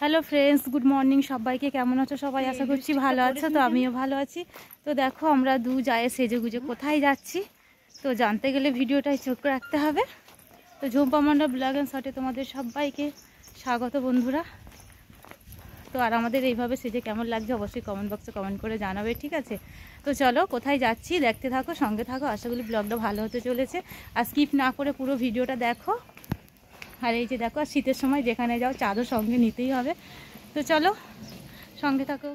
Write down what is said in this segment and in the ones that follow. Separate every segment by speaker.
Speaker 1: Hello friends, good morning সবাইকে। কেমন আছো সবাই? আশা করছি ভালো আছো। তো আমিও ভালো আছি। তো দেখো আমরা দু জায়ে সেজে গুজে কোথায় যাচ্ছি তো জানতে গেলে ভিডিওটাই চোখ রাখতে হবে। তো ঝুম্পা মণ্ডল ব্লগ অ্যান্ড শটে তোমাদের সবাইকে স্বাগত বন্ধুরা। তো আর আমাদের এইভাবে সেজে কেমন লাগছে অবশ্যই কমেন্ট বক্সে কমেন্ট করে জানাবে, ঠিক আছে? তো চলো কোথায় যাচ্ছি দেখতে থাকো, সঙ্গে থাকো। আশা করি ব্লগটা ভালো হতে চলেছে, আর স্কিপ না করে পুরো ভিডিওটা দেখো। আর এই যে দেখো, শীতের সময় যেখানে যাও চাদর সঙ্গে নিতেই হবে। তো চলো সঙ্গে থাকো।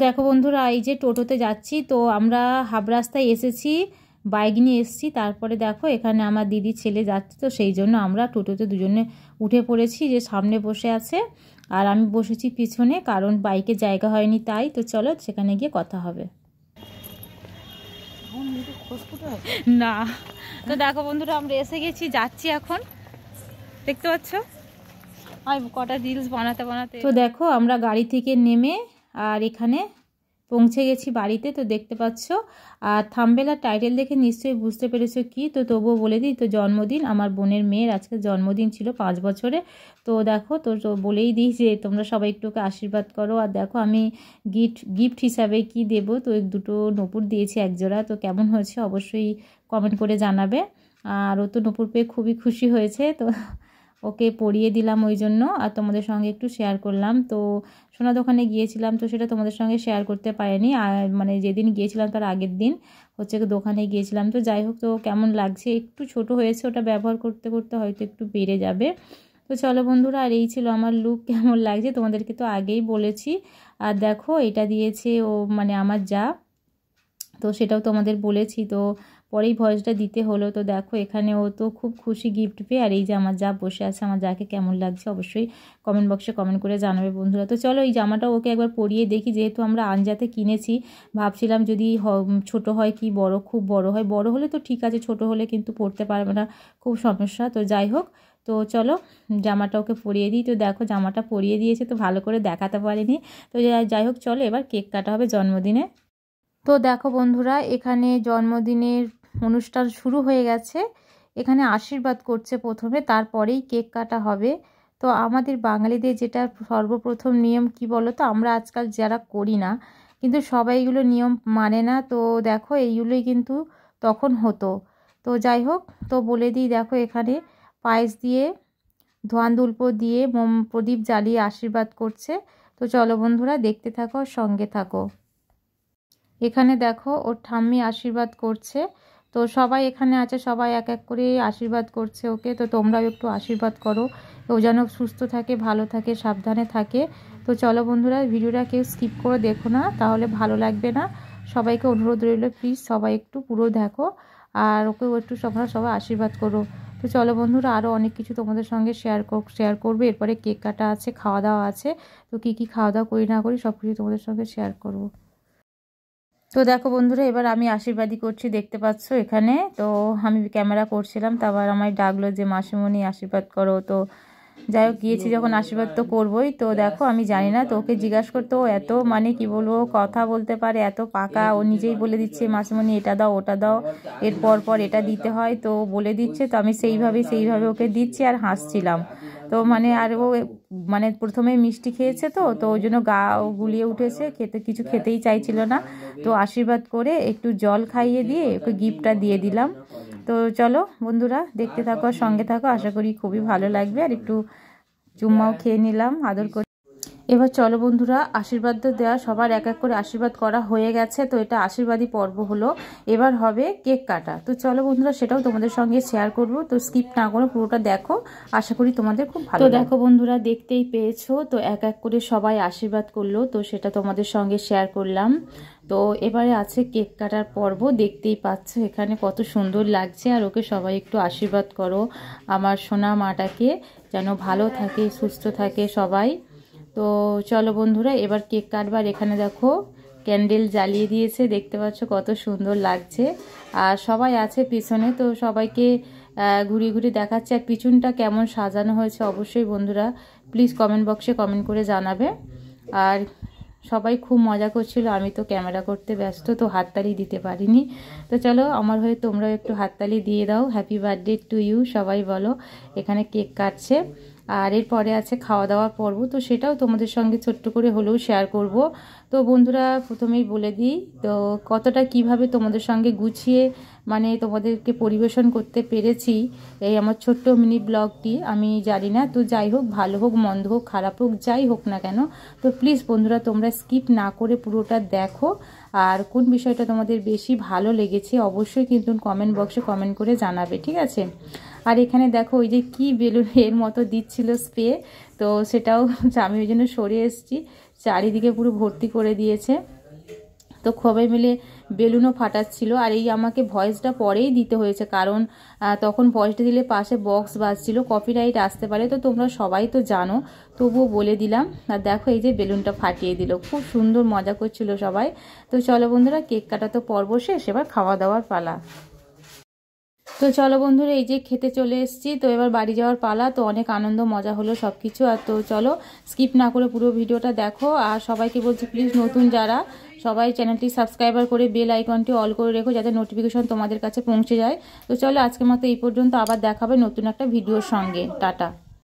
Speaker 1: দেখো বন্ধুরা, এই যে টোটোতে যাচ্ছি। তো আমরা হাফ রাস্তায় এসেছি, বাইক নিয়ে এসেছি। তারপরে দেখো এখানে আমার দিদির ছেলে যাচ্ছে, তো সেই জন্য আমরা টোটোতে দুজনে উঠে পড়েছি। যে সামনে বসে আছে আর আমি বসেছি পিছনে, কারণ বাইকে জায়গা হয়নি তাই। তো চলো সেখানে গিয়ে কথা হবে। না, তো দেখো বন্ধুরা আমরা এসে গেছি, যাচ্ছি এখন। দেখতে পাচ্ছ আমি কটা রিলস বানাতে বানাতে। তো দেখো আমরা গাড়ি থেকে নেমে আর এখানে পৌঁছে গেছি বাড়িতে। তো দেখতে পাচ্ছ, আর থাম্বনেল আর টাইটেল দেখে নিশ্চয়ই বুঝতে পেরেছো কি। তো তবুও বলে দিই, তো জন্মদিন আমার বোনের মেয়ের আজকে জন্মদিন ছিল, 5 বছরে। তো দেখো, তো বলেই দিই যে তোমরা সবাই একটু আশীর্বাদ করো। আর দেখো আমি গিফট হিসাবে কি দেব, তো দুটো নূপুর দিয়েছি একজোড়া। তো কেমন হয়েছে অবশ্যই কমেন্ট করে জানাবে। আর ও তো নূপুর পেয়ে খুবই খুশি হয়েছে, তো ওকে পরিয়ে দিলাম ওই জন্য। আর তোমাদের সঙ্গে একটু শেয়ার করলাম। তো সোনা দোকানে গিয়েছিলাম, তো সেটা তোমাদের সঙ্গে শেয়ার করতে পারিনি। আর মানে যেদিন গিয়েছিলাম তার আগের দিন হচ্ছে দোকানে গিয়েছিলাম। তো যাই হোক, তো কেমন লাগছে, একটু ছোট হয়েছে, ওটা ব্যবহার করতে করতে হয়তো একটু বেড়ে যাবে। তো চলো বন্ধুরা, আর এই ছিল আমার লুক। কেমন লাগছে তোমাদেরকে তো আগেই বলেছি। আর দেখো এটা দিয়েছে ও, মানে আমার যা, তো সেটাও তোমাদের বলেছি। তো পরেই ভয়েসটা দিতে হলো। তো দেখো এখানে ও তো খুব খুশি গিফট পেয়ে। আর এই যে আমার যা বসে আছে, আমার যাকে কেমন লাগছে অবশ্যই কমেন্ট বক্সে কমেন্ট করে জানাবে বন্ধুরা। তো চলো এই জামাটা ওকে একবার পরিয়ে দেখি, যেহেতু আমরা আনজাতে কিনেছি। ভাবছিলাম যদি ছোট হয় কি বড়, খুব বড় হয়। বড় হলে তো ঠিক আছে, ছোট হলে কিন্তু পরতে পারবে না, খুব সমস্যা। তো যাই হোক, তো চলো জামাটা ওকে পরিয়ে দিই। তো দেখো জামাটা পরিয়ে দিয়েছে, তো ভালো করে দেখাতে পারিনি। তো যাই হোক, চলো এবার কেক কাটা হবে জন্মদিনে। তো দেখো বন্ধুরা, এখানে জন্মদিনের অনুষ্ঠান শুরু হয়ে গেছে। এখানে আশীর্বাদ করছে প্রথমে, তারপরেই কেক কাটা হবে। তো আমাদের বাঙালিদের যেটা সর্বপ্রথম নিয়ম কি বলো তো, আমরা আজকাল যারা করি না, কিন্তু সবাই এগুলো নিয়ম মানে না। তো দেখো এইগুলোই কিন্তু তখন হতো। তো যাই হোক, তো বলে দিই, দেখো এখানে পায়েস দিয়ে, ধোঁয়ান দুল্প দিয়ে, মোম প্রদীপ জ্বালিয়ে আশীর্বাদ করছে। তো চলো বন্ধুরা দেখতে থাকো, সঙ্গে থাকো। এখানে দেখো ওর ঠাম্মি আশীর্বাদ করছে। তো সবাই এখানে আছে, সবাই এক এক করে আশীর্বাদ করছে ওকে। তো তোমরাও একটু আশীর্বাদ করো, ও যেন সুস্থ থাকে, ভালো থাকে, সাবধানে থাকে। তো চলো বন্ধুরা, ভিডিওটা কেউ স্কিপ করে দেখো না, তাহলে ভালো লাগবে না। সবাইকে অনুরোধ রইল, প্লিজ সবাই একটু পুরো দেখো, আর ওকেও একটু সবাই আশীর্বাদ করো। তো চলো বন্ধুরা, আরও অনেক কিছু তোমাদের সঙ্গে শেয়ার করবে। এরপরে কেক কাটা আছে, খাওয়া দাওয়া আছে। তো কী খাওয়া দাওয়া করি না করি সব কিছু তোমাদের সঙ্গে শেয়ার করবো। তো দেখো বন্ধুরা, এবার আমি আশীর্বাদই করছি, দেখতে পাচ্ছ এখানে। তো আমি ক্যামেরা করছিলাম, তারপর আমায় ডাকলো যে মাসিমণি আশীর্বাদ করো। তো যাই হোক, গিয়েছি যখন আশীর্বাদ তো করবোই। তো দেখো আমি জানি না, তো ওকে জিজ্ঞাসা করতে ও এত, মানে কি বলবো, কথা বলতে পারে, এত পাকা। ও নিজেই বলে দিচ্ছে মাসিমণি এটা দাও ওটা দাও, এরপর এটা দিতে হয়, তো বলে দিচ্ছে। তো আমি সেইভাবে ওকে দিচ্ছি আর হাসছিলাম। তো মানে আর ও মানে প্রথমে মিষ্টি খেয়েছে, তো ওই জন্য গা গুলিয়ে উঠেছে, কিছু খেতেই চাইছিল না। তো আশীর্বাদ করে একটু জল খাইয়ে দিয়ে ওকে গিফটটা দিয়ে দিলাম। তো চলো বন্ধুরা দেখতে থাকো, সঙ্গে থাকো, আশা করি খুবই ভালো লাগবে। আর একটু চুম্মাও খেয়ে নিলাম আদর করে। এবার চলো বন্ধুরা, আশীর্বাদ দেওয়া সবার এক এক করে আশীর্বাদ করা হয়ে গেছে। তো এটা আশীর্বাদী পর্ব হলো, এবার হবে কেক কাটা। তো চলো বন্ধুরা, সেটাও তোমাদের সঙ্গে শেয়ার করব। তো স্কিপ না করে পুরোটা দেখো, আশা করি তোমাদের খুব ভালো। তো দেখো বন্ধুরা, দেখতেই পেয়েছো, তো এক এক করে সবাই আশীর্বাদ করলো, তো সেটা তোমাদের সঙ্গে শেয়ার করলাম। তো এবারে আছে কেক কাটার পর্ব, দেখতেই পাচ্ছ এখানে কত সুন্দর লাগছে। আর ওকে সবাই একটু আশীর্বাদ করো, আমার সোনা মাটাকে যেন ভালো থাকে, সুস্থ থাকে সবাই। তো চলো বন্ধুরা, এবার কেক কাটবার। এখানে দেখো ক্যান্ডেল জ্বালিয়ে দিয়েছে, দেখতে পাচ্ছ কত সুন্দর লাগছে। আর সবাই আছে পিছনে, তো সবাইকে ঘুরিয়ে ঘুরিয়ে দেখাচ্ছে। আর পিছনটা কেমন সাজানো হয়েছে অবশ্যই বন্ধুরা প্লিজ কমেন্ট বক্সে কমেন্ট করে জানাবে। আর সবাই খুব মজা করছিল, আমি তো ক্যামেরা করতে ব্যস্ত, তো হাততালি দিতে পারিনি। তো চলো আমার হয়ে তোমরাও একটু হাততালি দিয়ে দাও। হ্যাপি বার্থডে টু ইউ সবাই বলো। এখানে কেক কাটছে, আর এরপরে আছে খাওয়া দাওয়ার পর্ব, তো সেটাও তোমাদের সঙ্গে ছোট্ট করে হলেও শেয়ার করব। তো বন্ধুরা প্রথমেই বলে দিই তো কতটা কিভাবে তোমাদের সঙ্গে গুছিয়ে মানে তোমাদেরকে পরিবেশন করতে পেরেছি এই আমার ছোট্ট মিনি ব্লগটি, আমি জানি না। তো যাই হোক, ভালো হোক মন্দ হোক খারাপ হোক যাই হোক না কেন, তো প্লিজ বন্ধুরা তোমরা স্কিপ না করে পুরোটা দেখো। আর কোন বিষয়টা তোমাদের বেশি ভালো লেগেছে অবশ্যই কিন্তু কমেন্ট বক্সে কমেন্ট করে জানাবে, ঠিক আছে। আর এখানে দেখো ওই যে কি বেলুনের মতো দিচ্ছিল স্প্রে, তো সেটাও আমি ওই জন্য সরে এসেছি, চারিদিকে পুরো ভর্তি করে দিয়েছে। তো সবাই মিলে বেলুনও ফাটাচ্ছিল। আর এই আমাকে ভয়েসটা পরেই দিতে হয়েছে, কারণ তখন ভয়েসটা দিলে পাশে বক্স বাজছিল, কপিরাইট আসতে পারে, তো তোমরা সবাই তো জানো, তবুও বলে দিলাম। আর দেখো এই যে বেলুনটা ফাটিয়ে দিল, খুব সুন্দর মজা করছিল সবাই। তো চলো বন্ধুরা কেক কাটা তো পর্ব শেষ, এবার খাওয়া দাওয়ার পালা। তো চলো বন্ধুরা এই যে খেতে চলে এসেছি, তো এবার বাড়ি যাওয়ার পালা। তো অনেক আনন্দ মজা হলো সব কিছু। আর তো চলো স্কিপ না করে পুরো ভিডিওটা দেখো। আর সবাইকে বলছি প্লিজ নতুন যারা সবাই চ্যানেলটি সাবস্ক্রাইবার করে বেল আইকনটি অল করে রেখো, যাতে নোটিফিকেশন তোমাদের কাছে পৌঁছে যায়। তো চলো আজকের মতো এই পর্যন্ত, আবার দেখাবে নতুন একটা ভিডিওর সঙ্গে। টাটা।